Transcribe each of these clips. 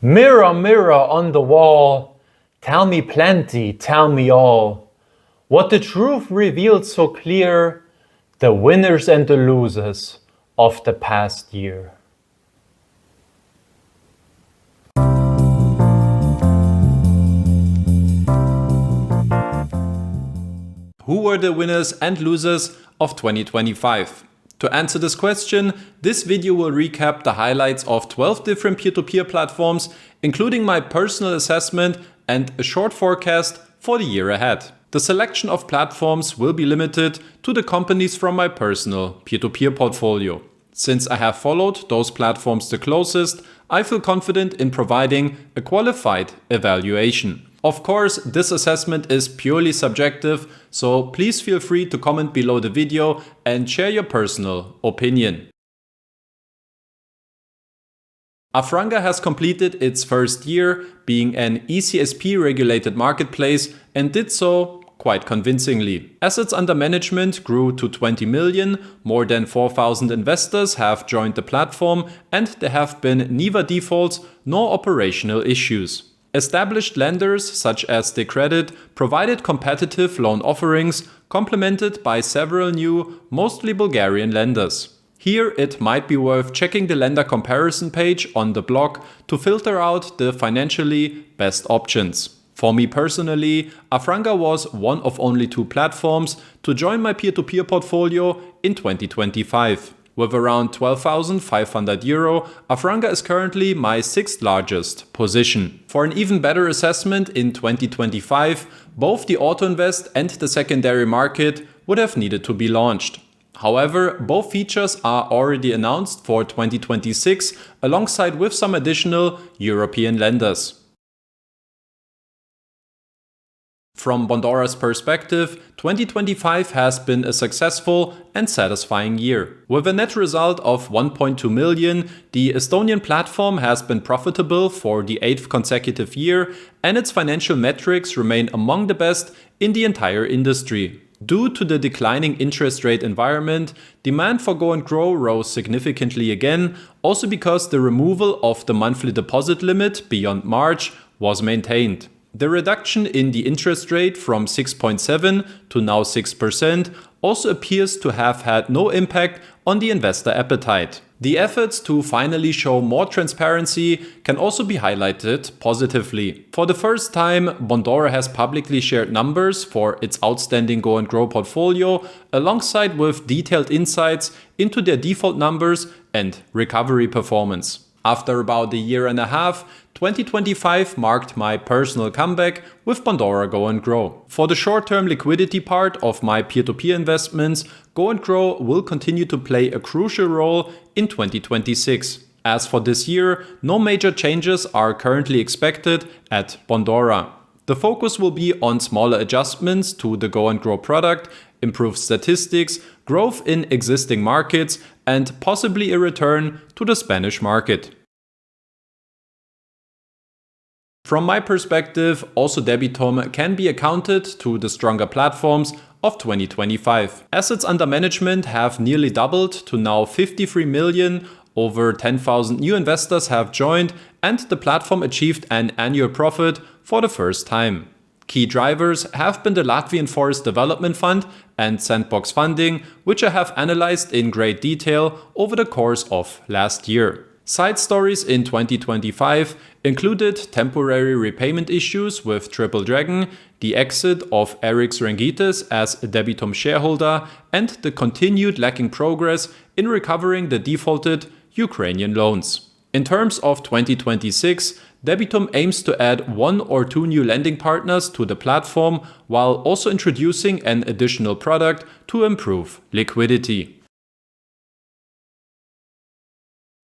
Mirror, mirror on the wall, tell me plenty, tell me all. What the truth reveals so clear, the winners and the losers of the past year. Who were the winners and losers of 2025? To answer this question, this video will recap the highlights of 12 different peer-to-peer platforms, including my personal assessment and a short forecast for the year ahead. The selection of platforms will be limited to the companies from my personal peer-to-peer portfolio. Since I have followed those platforms the closest, I feel confident in providing a qualified evaluation. Of course, this assessment is purely subjective, so please feel free to comment below the video and share your personal opinion. Afranga has completed its first year being an ECSP regulated marketplace and did so quite convincingly. Assets under management grew to 20 million, more than 4,000 investors have joined the platform, and there have been neither defaults nor operational issues. Established lenders such as Esketit provided competitive loan offerings, complemented by several new, mostly Bulgarian lenders. Here it might be worth checking the lender comparison page on the blog to filter out the financially best options. For me personally, Afranga was one of only 2 platforms to join my peer-to-peer portfolio in 2025. With around 12,500 euro, Afranga is currently my 6th largest position. For an even better assessment in 2025, both the auto invest and the secondary market would have needed to be launched. However, both features are already announced for 2026 alongside with some additional European lenders. From Bondora's perspective, 2025 has been a successful and satisfying year. With a net result of 1.2 million, the Estonian platform has been profitable for the 8th consecutive year, and its financial metrics remain among the best in the entire industry. Due to the declining interest rate environment, demand for Go and Grow rose significantly again, also because the removal of the monthly deposit limit beyond March was maintained. The reduction in the interest rate from 6.7 to now 6% also appears to have had no impact on the investor appetite. The efforts to finally show more transparency can also be highlighted positively. For the first time, Bondora has publicly shared numbers for its outstanding Go and Grow portfolio, alongside with detailed insights into their default numbers and recovery performance. After about a year and a half, 2025 marked my personal comeback with Bondora Go and Grow. For the short-term liquidity part of my peer-to-peer investments, Go and Grow will continue to play a crucial role in 2026. As for this year, no major changes are currently expected at Bondora. The focus will be on smaller adjustments to the Go and Grow product, improved statistics, growth in existing markets, and possibly a return to the Spanish market. From my perspective, also Debitum can be accounted to the stronger platforms of 2025. Assets under management have nearly doubled to now 53 million, over 10,000 new investors have joined, and the platform achieved an annual profit for the first time. Key drivers have been the Latvian Forest Development Fund and Sandbox funding, which I have analyzed in great detail over the course of last year. Side stories in 2025 included temporary repayment issues with Triple Dragon, the exit of Eric Rangitis as a Debitum shareholder, and the continued lacking progress in recovering the defaulted Ukrainian loans. In terms of 2026, Debitum aims to add 1 or 2 new lending partners to the platform, while also introducing an additional product to improve liquidity.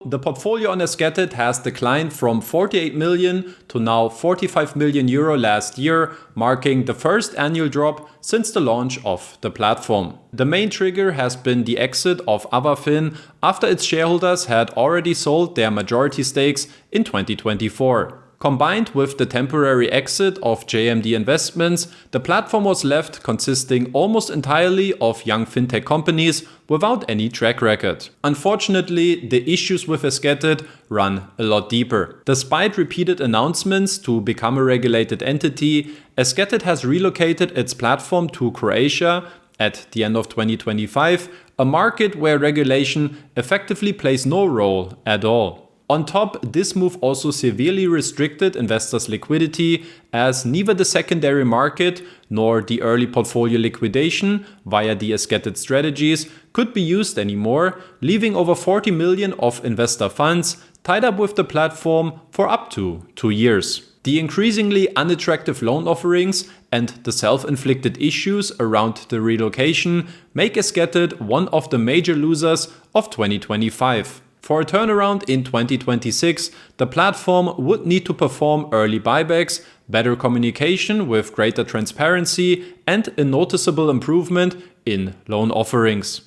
The portfolio on Esketit has declined from 48 million to now 45 million euro last year, marking the first annual drop since the launch of the platform. The main trigger has been the exit of Avafin after its shareholders had already sold their majority stakes in 2024. Combined with the temporary exit of JMD Investments, the platform was left consisting almost entirely of young fintech companies without any track record. Unfortunately, the issues with Esketit run a lot deeper. Despite repeated announcements to become a regulated entity, Esketit has relocated its platform to Croatia at the end of 2025, a market where regulation effectively plays no role at all. On top, this move also severely restricted investors' liquidity, as neither the secondary market nor the early portfolio liquidation via the Esketit strategies could be used anymore, leaving over 40 million of investor funds tied up with the platform for up to 2 years. The increasingly unattractive loan offerings and the self-inflicted issues around the relocation make Esketit one of the major losers of 2025. For a turnaround in 2026, the platform would need to perform early buybacks, better communication with greater transparency, and a noticeable improvement in loan offerings.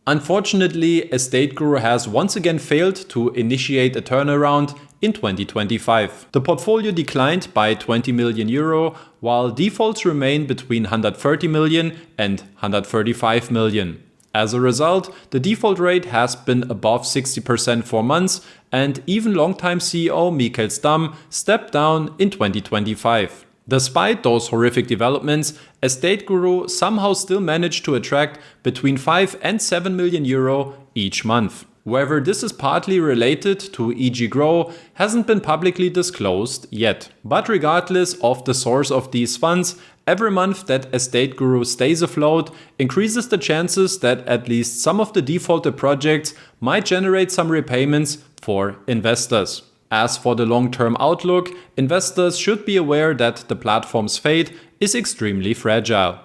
Unfortunately, Estateguru has once again failed to initiate a turnaround in 2025. The portfolio declined by 20 million euro, while defaults remain between 130 million and 135 million. As a result, the default rate has been above 60% for months, and even longtime CEO Michael Stam stepped down in 2025. Despite those horrific developments, Estateguru somehow still managed to attract between 5 and 7 million euro each month. Whether this is partly related to EG Grow hasn't been publicly disclosed yet. But regardless of the source of these funds, every month that Estateguru stays afloat increases the chances that at least some of the defaulted projects might generate some repayments for investors. As for the long-term outlook, investors should be aware that the platform's fate is extremely fragile.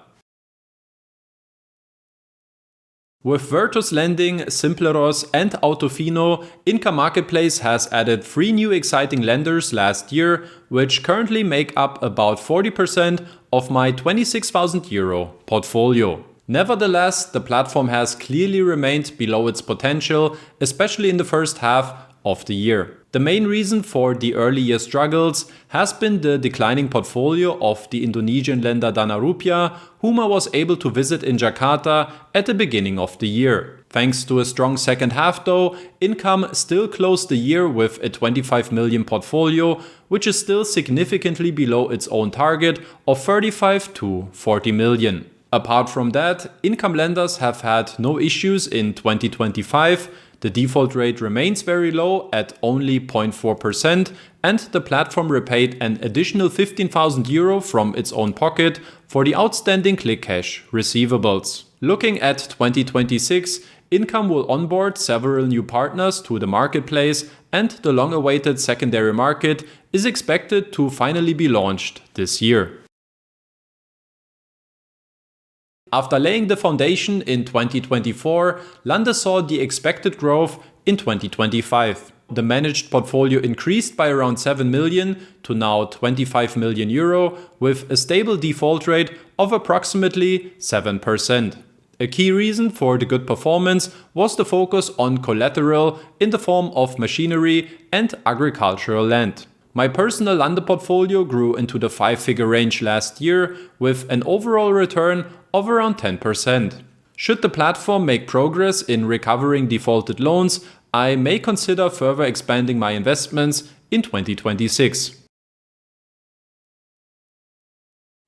With Virtus Lending, Simpleros and Autofino, Inka Marketplace has added 3 new exciting lenders last year, which currently make up about 40% of my 26,000 euro portfolio. Nevertheless, the platform has clearly remained below its potential, especially in the first half of the year. The main reason for the early year struggles has been the declining portfolio of the Indonesian lender Dana Rupiah, whom I was able to visit in Jakarta at the beginning of the year. Thanks to a strong second half though, Income still closed the year with a 25 million portfolio, which is still significantly below its own target of 35 to 40 million. Apart from that, income lenders have had no issues in 2025. The default rate remains very low at only 0.4%, and the platform repaid an additional 15,000 euro from its own pocket for the outstanding ClickCash receivables. Looking at 2026, Income will onboard several new partners to the marketplace, and the long-awaited secondary market is expected to finally be launched this year. After laying the foundation in 2024, LANDE saw the expected growth in 2025. The managed portfolio increased by around 7 million to now 25 million euro, with a stable default rate of approximately 7%. A key reason for the good performance was the focus on collateral in the form of machinery and agricultural land. My personal LANDE portfolio grew into the 5-figure range last year with an overall return of around 10%. Should the platform make progress in recovering defaulted loans, I may consider further expanding my investments in 2026.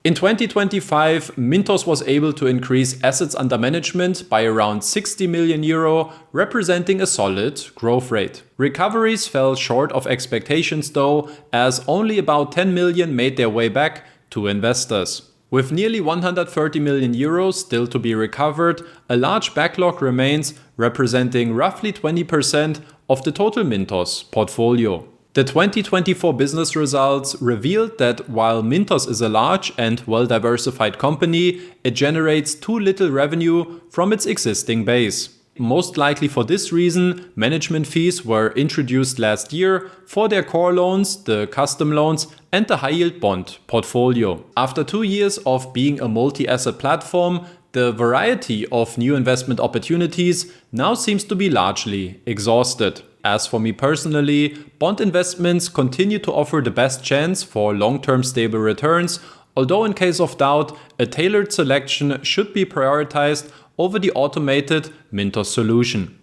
In 2025, Mintos was able to increase assets under management by around 60 million euro, representing a solid growth rate. Recoveries fell short of expectations though, as only about 10 million made their way back to investors. With nearly 130 million euros still to be recovered, a large backlog remains, representing roughly 20% of the total Mintos portfolio. The 2024 business results revealed that while Mintos is a large and well-diversified company, it generates too little revenue from its existing base. Most likely for this reason, management fees were introduced last year for their core loans, the custom loans, and the high-yield bond portfolio. After 2 years of being a multi-asset platform, the variety of new investment opportunities now seems to be largely exhausted. As for me personally, bond investments continue to offer the best chance for long-term stable returns, although in case of doubt, a tailored selection should be prioritized over the automated Mintos solution.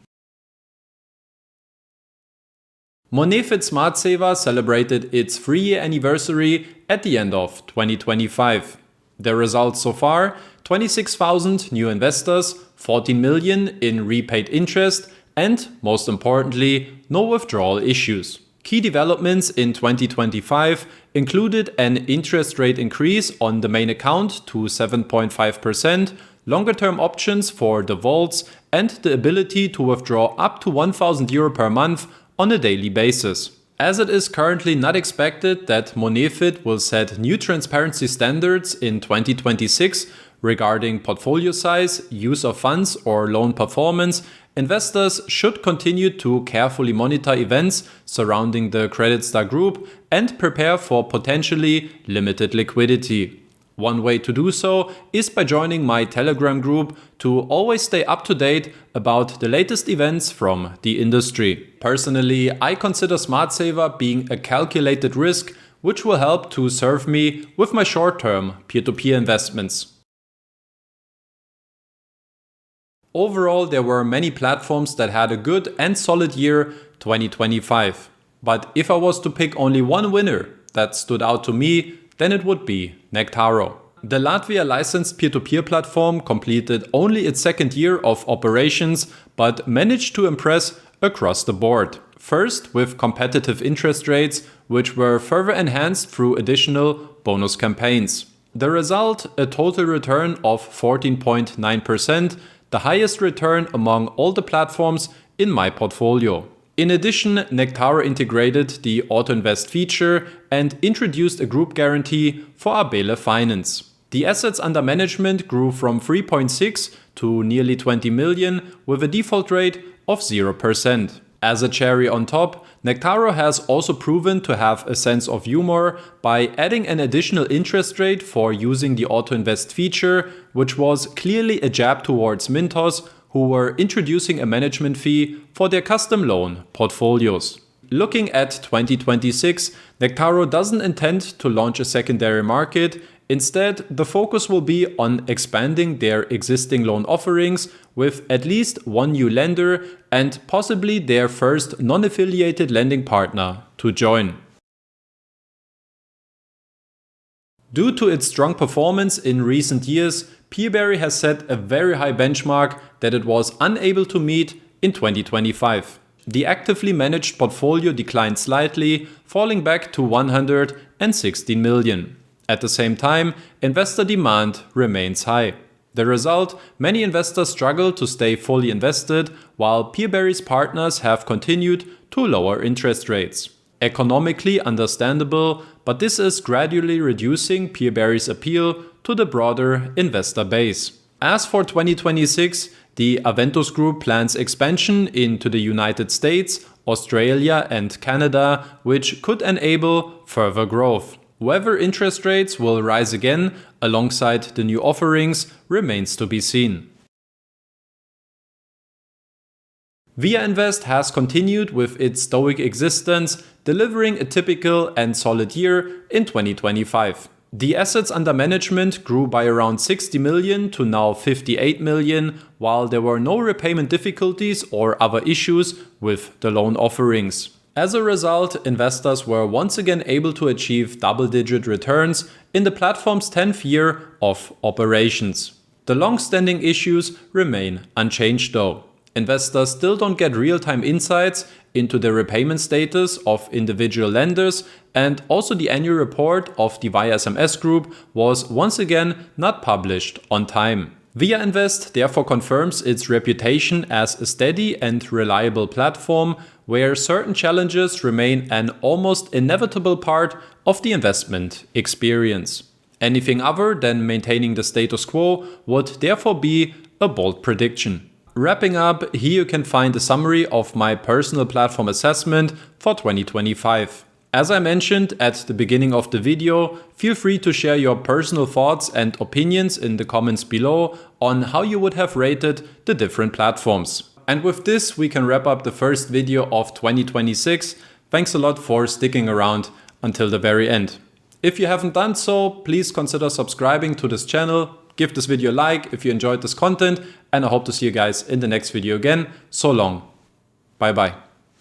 Monefit SmartSaver celebrated its 3-year anniversary at the end of 2025. The results so far: 26,000 new investors, 14 million in repaid interest, and, most importantly, no withdrawal issues. Key developments in 2025 included an interest rate increase on the main account to 7.5%, longer-term options for the vaults, and the ability to withdraw up to €1,000 per month on a daily basis. As it is currently not expected that Monefit will set new transparency standards in 2026 regarding portfolio size, use of funds, or loan performance, investors should continue to carefully monitor events surrounding the Creditstar Group and prepare for potentially limited liquidity. One way to do so is by joining my Telegram group to always stay up to date about the latest events from the industry. Personally, I consider SmartSaver being a calculated risk which will help to serve me with my short-term peer-to-peer investments. Overall, there were many platforms that had a good and solid year 2025. But if I was to pick only one winner that stood out to me, then it would be Nectaro. The Latvia licensed peer-to-peer platform completed only its second year of operations, but managed to impress across the board. First, with competitive interest rates, which were further enhanced through additional bonus campaigns. The result, a total return of 14.9%, the highest return among all the platforms in my portfolio. In addition, Nectaro integrated the auto-invest feature and introduced a group guarantee for Abele Finance. The assets under management grew from 3.6 to nearly 20 million with a default rate of 0%. As a cherry on top, Nectaro has also proven to have a sense of humor by adding an additional interest rate for using the auto-invest feature, which was clearly a jab towards Mintos, who were introducing a management fee for their custom loan portfolios. Looking at 2026, Nectaro doesn't intend to launch a secondary market. Instead, the focus will be on expanding their existing loan offerings with at least one new lender and possibly their first non-affiliated lending partner to join. Due to its strong performance in recent years, PeerBerry has set a very high benchmark that it was unable to meet in 2025. The actively managed portfolio declined slightly, falling back to 116 million. At the same time, investor demand remains high. The result, many investors struggle to stay fully invested, while PeerBerry's partners have continued to lower interest rates. Economically understandable, but this is gradually reducing PeerBerry's appeal to the broader investor base. As for 2026, the Aventus Group plans expansion into the United States, Australia and Canada, which could enable further growth. Whether interest rates will rise again alongside the new offerings remains to be seen. Viainvest has continued with its stoic existence, delivering a typical and solid year in 2025. The assets under management grew by around 60 million to now 58 million, while there were no repayment difficulties or other issues with the loan offerings. As a result, investors were once again able to achieve double-digit returns in the platform's 10th year of operations. The long-standing issues remain unchanged though. Investors still don't get real-time insights into the repayment status of individual lenders, and also the annual report of the ViaSMS Group was once again not published on time. Viainvest therefore confirms its reputation as a steady and reliable platform where certain challenges remain an almost inevitable part of the investment experience. Anything other than maintaining the status quo would therefore be a bold prediction. Wrapping up, here you can find a summary of my personal platform assessment for 2025. As I mentioned at the beginning of the video, feel free to share your personal thoughts and opinions in the comments below on how you would have rated the different platforms. And with this, we can wrap up the first video of 2026. Thanks a lot for sticking around until the very end. If you haven't done so, please consider subscribing to this channel. Give this video a like if you enjoyed this content, and I hope to see you guys in the next video again. So long. Bye bye.